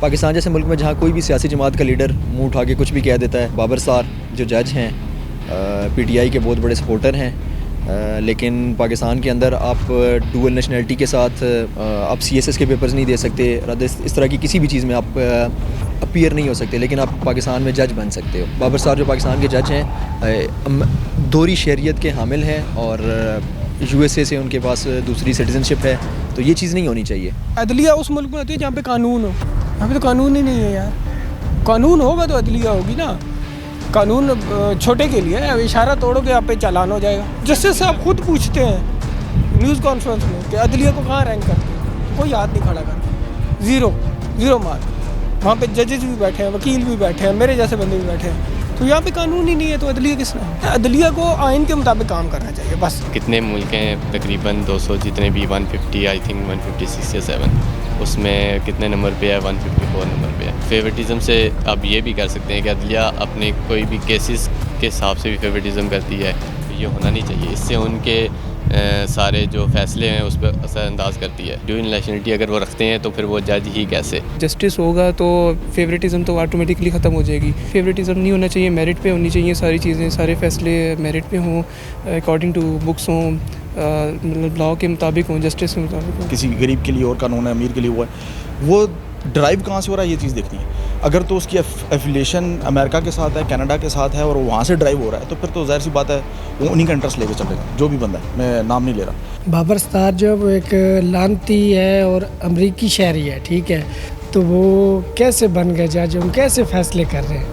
पाकिस्तान जैसे मुल्क में जहाँ कोई भी सियासी जमात का लीडर मुंह उठा के कुछ भी कह देता है। बाबर सार जो जज हैं पीटीआई के बहुत बड़े सपोर्टर हैं, लेकिन पाकिस्तान के अंदर आप डुअल नेशनलिटी के साथ आप सीएसएस के पेपर्स नहीं दे सकते, इस तरह की किसी भी चीज़ में आप अपीयर नहीं हो सकते, लेकिन आप पाकिस्तान में जज बन सकते हो। बाबर सार जो पाकिस्तान के जज हैं दोहरी शरीयत के हामिल हैं और यूएसए से उनके पास दूसरी सिटीजनशिप है, तो ये चीज़ नहीं होनी चाहिए। अदलिया उस मुल्क में होती है जहाँ पे कानून हो, यहाँ पे तो कानून ही नहीं है यार। कानून होगा तो अदलिया होगी ना। कानून छोटे के लिए है, इशारा तोड़ोगे आप पे चालान हो जाएगा। जस्टिस साहब खुद पूछते हैं न्यूज़ कॉन्फ्रेंस में कि अदलिया को कहाँ रैंक करते हैं, कोई याद नहीं खड़ा करता, ज़ीरो मार्क। वहाँ पे जजेस भी बैठे हैं, वकील भी बैठे हैं, मेरे जैसे बंदे भी बैठे हैं, तो यहाँ पे कानून ही नहीं है, तो अदलिया किसने? अदलिया को आइन के मुताबिक काम करना चाहिए बस। कितने मुल्क हैं? तकरीबन 200 जितने भी 150 आई थिंक 156 या 7, उसमें कितने नंबर पे है? 154 नंबर पे है। फेवरेटिज़म से आप ये भी कर सकते हैं कि अदलिया अपने कोई भी केसेस के हिसाब से भी फेवरेटिज़म करती है, तो ये होना नहीं चाहिए। इससे उनके सारे जो फैसले हैं उस पर असरअंदाज करती है। ड्यूअल नेशनलिटी अगर वो रखते हैं तो फिर वो जज ही कैसे? जस्टिस होगा तो फेवरेटिज़म तो ऑटोमेटिकली ख़त्म हो जाएगी। फेवरेटिज़म नहीं होना चाहिए, मेरिट पे होनी चाहिए सारी चीज़ें, सारे फैसले मेरिट पे हों, अकॉर्डिंग टू बुक्स हों, मतलब लॉ के मुताबिक हों, जस्टिस के मुताबिक हों। किसी गरीब के लिए और कानून है, अमीर के लिए वो है, वो ड्राइव कहाँ से हो रहा है ये चीज़ देखनी है। अगर तो उसकी एफिलिएशन अमेरिका के साथ है, कनाडा के साथ है और वहाँ से ड्राइव हो रहा है, तो फिर तो जाहिर सी बात है वो उन्हीं का इंटरेस्ट लेके चलेगा, जो भी बंदा है। मैं नाम नहीं ले रहा। बाबर सार जो वो एक लानती है और अमरीकी शहरी है, ठीक है, तो वो कैसे बन गए जज, हम कैसे फैसले कर रहे हैं?